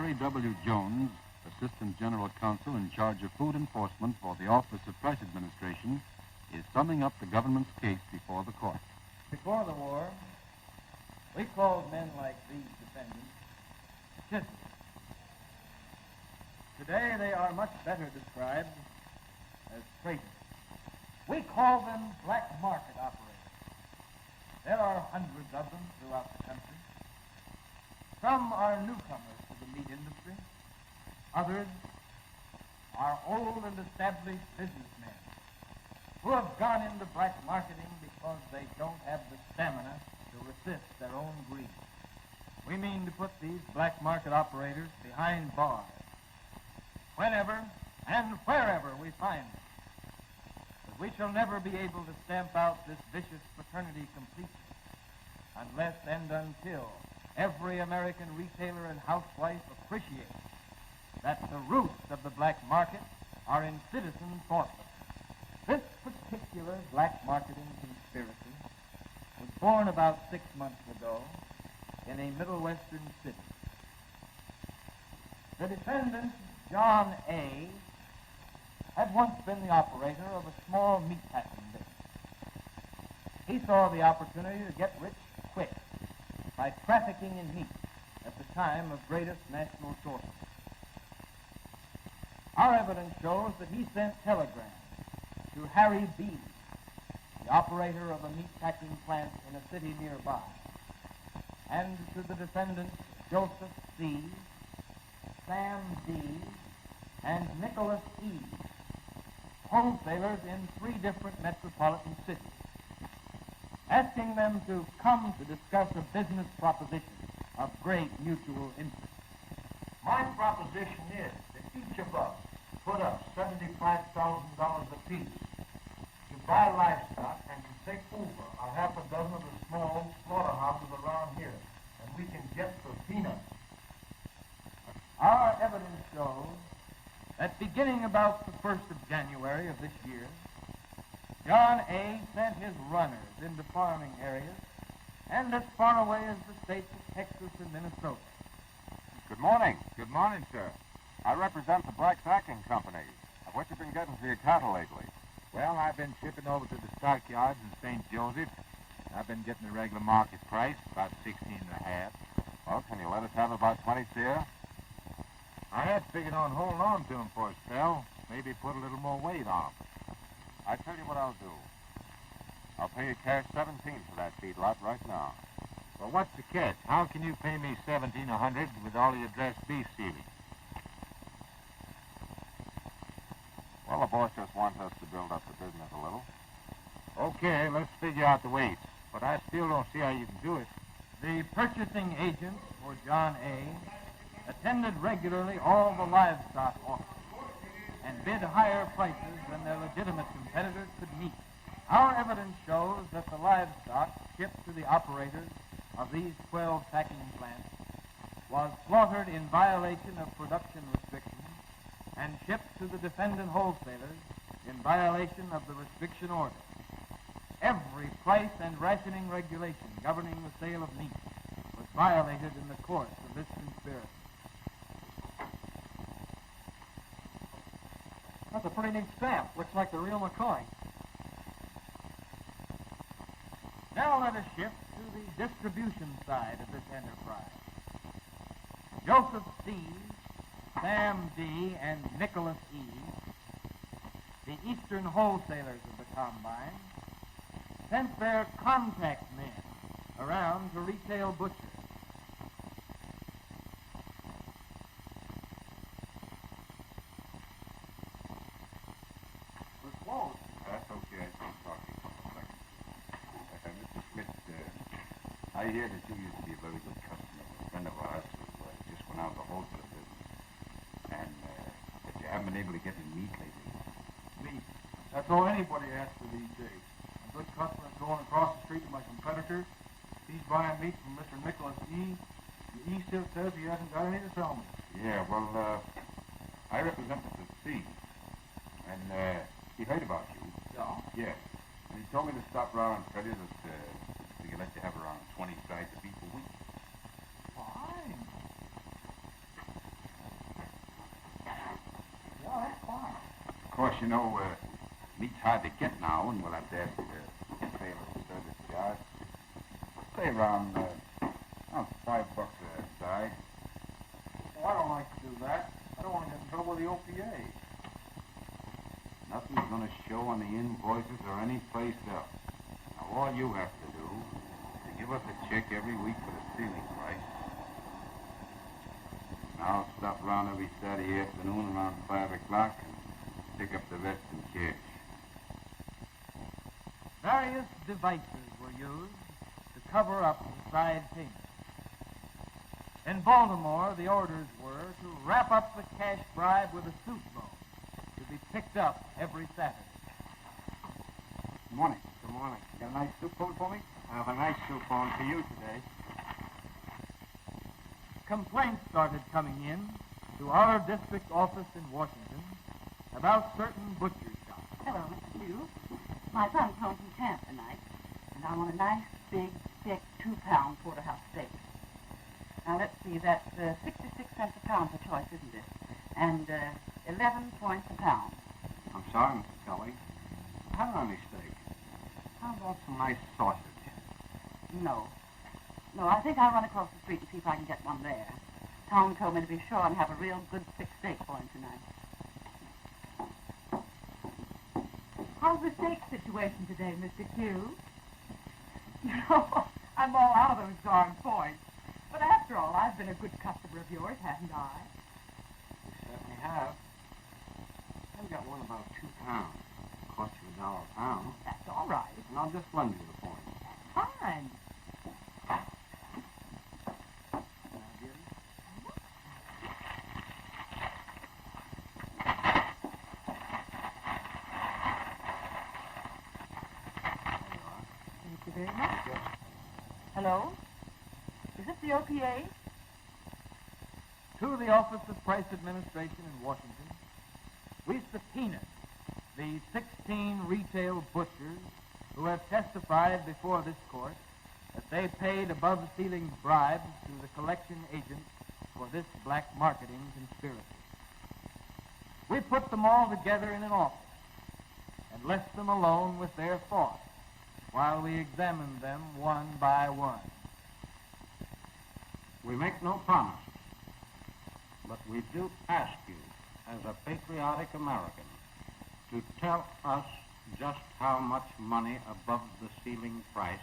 Harry W. Jones, Assistant General Counsel in charge of food enforcement for the Office of Price Administration, is summing up the government's case before the court. Before the war, we called men like these defendants citizens. Today they are much better described as traitors. We call them black market operators. There are hundreds of them throughout the country. Some are newcomers to the meat industry. Others are old and established businessmen who have gone into black marketing because they don't have the stamina to resist their own greed. We mean to put these black market operators behind bars whenever and wherever we find them. But we shall never be able to stamp out this vicious fraternity completely unless and until every American retailer and housewife appreciates that the roots of the black market are in citizen enforcement. This particular black marketing conspiracy was born about 6 months ago in a Middle Western city. The defendant, John A., had once been the operator of a small meatpacking business. He saw the opportunity to get rich quick by trafficking in meat at the time of greatest national shortage. Our evidence shows that he sent telegrams to Harry B., the operator of a meatpacking plant in a city nearby, and to the defendants Joseph C., Sam D., and Nicholas E., wholesalers in 3 different metropolitan cities, asking them to come to discuss a business proposition of great mutual interest. My proposition is that each of us put up $75,000 apiece to buy livestock and to take over a half a dozen of the small slaughterhouses around here, and we can get for peanuts. Our evidence shows that beginning about the 1st of January of this year, John A. sent his runners into farming areas and as far away as the states of Texas and Minnesota. Good morning. Good morning, sir. I represent the Black Sacking Company. What you been getting for your cattle lately? Well, I've been shipping over to the stockyards in St. Joseph. I've been getting the regular market price, about 16.5. Well, can you let us have about 20 seer? I had figured on holding on to them for a spell, maybe put a little more weight on them. I tell you what I'll do. I'll pay you cash 17 for that feedlot right now. Well, what's the catch? How can you pay me $1,700 with all your dressed beef seating? Well, the boss just wants us to build up the business a little. Okay, let's figure out the weights. But I still don't see how you can do it. The purchasing agents for John A. attended regularly all the livestock auctions and bid higher prices than their legitimate competitors could meet. Our evidence shows that the livestock shipped to the operators of these 12 packing plants was slaughtered in violation of production restrictions and shipped to the defendant wholesalers in violation of the restriction order. Every price and rationing regulation governing the sale of meat was violated in the course of this conspiracy. That's a pretty neat stamp. Looks like the real McCoy. Now let us shift to the distribution side of this enterprise. Joseph C., Sam D., and Nicholas E., the eastern wholesalers of the combine, sent their contact men around to retail butchers. We're closed. That's okay. I can talk to you for a second. Mr. Smith, I hear that you used to be a very good customer, a friend of ours who just went out to wholesale business, and that you haven't been able to get any meat lately. Meat. That's all anybody asks for these days. A good customer is going across the street to my competitor. He's buying meat from Mr. Nicholas E. And E still says he hasn't got any to sell me. Yeah, well, I represent Mr. C. And he heard about you. Yeah? Yeah. And he told me to stop around and tell you that we could let you have around 20 sides of beef a week. Fine. course, you know, meat's hard to get now, and we'll have to ask pay a little service charge. Say around $5 a side. Well, I don't like to do that. I don't want to get in trouble with the OPA. Nothing's going to show on the invoices or any place else. Now, all you have to do is to give us a check every week for the ceiling price. I'll stop around every Saturday afternoon around 5 o'clock and pick up the rest in cash. Various devices were used to cover up the side payments. In Baltimore, the orders were to wrap up the cash bribe with a soup bone to be picked up every Saturday. Good morning. Good morning. You got a nice soup bone for me? I have a nice soup bone for you today. Complaints started coming in to our district office in Washington about certain butcher shops. Hello, Mr. Hugh. My son's home from camp tonight, and I want a nice, big, thick, 2-pound porterhouse steak. Now, let's see, that's 66 cents a pound for choice, isn't it? And 11 points a pound. I'm sorry, Mrs. Kelly. I haven't any steak. How about some nice sausage? No. No, I think I'll run across the street and see if I can get one there. Tom told me to be sure and have a real good thick steak for him tonight. How's the steak situation today, Mr. Q? You know, I'm all out of those darn points. But after all, I've been a good customer of yours, haven't I? You certainly have. I've got one about 2 pounds. Cost you $1 a pound. That's all right. And I'll just lend you the point. Fine. Thank you very much. Hello? Is it the OPA? To the Office of Price Administration in Washington, we subpoenaed the 16 retail butchers who have testified before this court that they paid above-ceiling bribes to the collection agents for this black marketing conspiracy. We put them all together in an office and left them alone with their thoughts while we examined them one by one. We make no promises, but we do ask you, as a patriotic American, to tell us just how much money above the ceiling price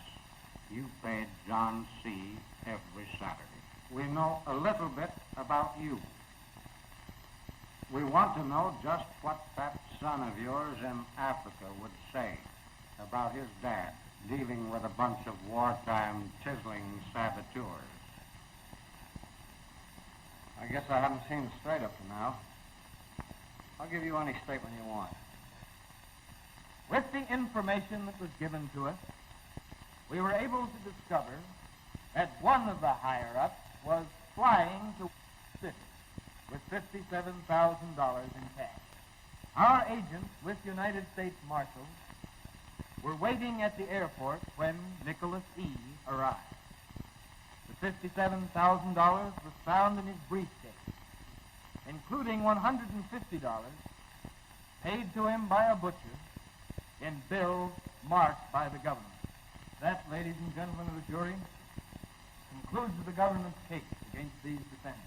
you paid John C. every Saturday. We know a little bit about you. We want to know just what that son of yours in Africa would say about his dad dealing with a bunch of wartime chiseling saboteurs. I guess I haven't seen it straight up to now. I'll give you any statement you want. With the information that was given to us, we were able to discover that one of the higher-ups was flying to City with $57,000 in cash. Our agents with United States Marshals were waiting at the airport when Nicholas E. arrived. The $57,000 was found in his briefcase, including $150 paid to him by a butcher in bills marked by the government. That, ladies and gentlemen of the jury, concludes the government's case against these defendants.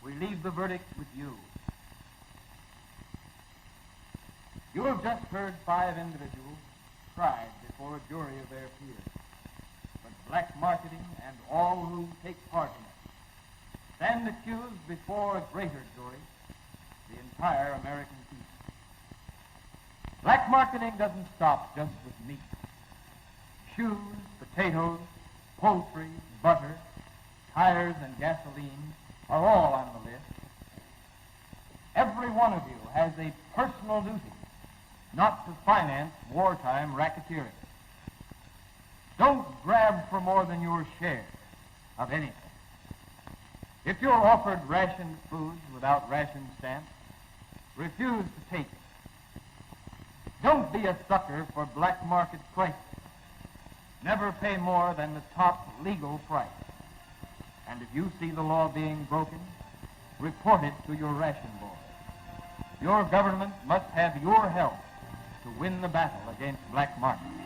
We leave the verdict with you. You have just heard 5 individuals tried before a jury of their peers. But black marketing and all who take part in it stand accused before a greater jury, the entire American people. Black marketing doesn't stop just with meat. Shoes, potatoes, poultry, butter, tires, and gasoline are all on the list. Every one of you has a personal duty not to finance wartime racketeering. Don't grab for more than your share of anything. If you're offered rationed foods without ration stamps, refuse to take it. Don't be a sucker for black market prices. Never pay more than the top legal price. And if you see the law being broken, report it to your ration board. Your government must have your help to win the battle against black market.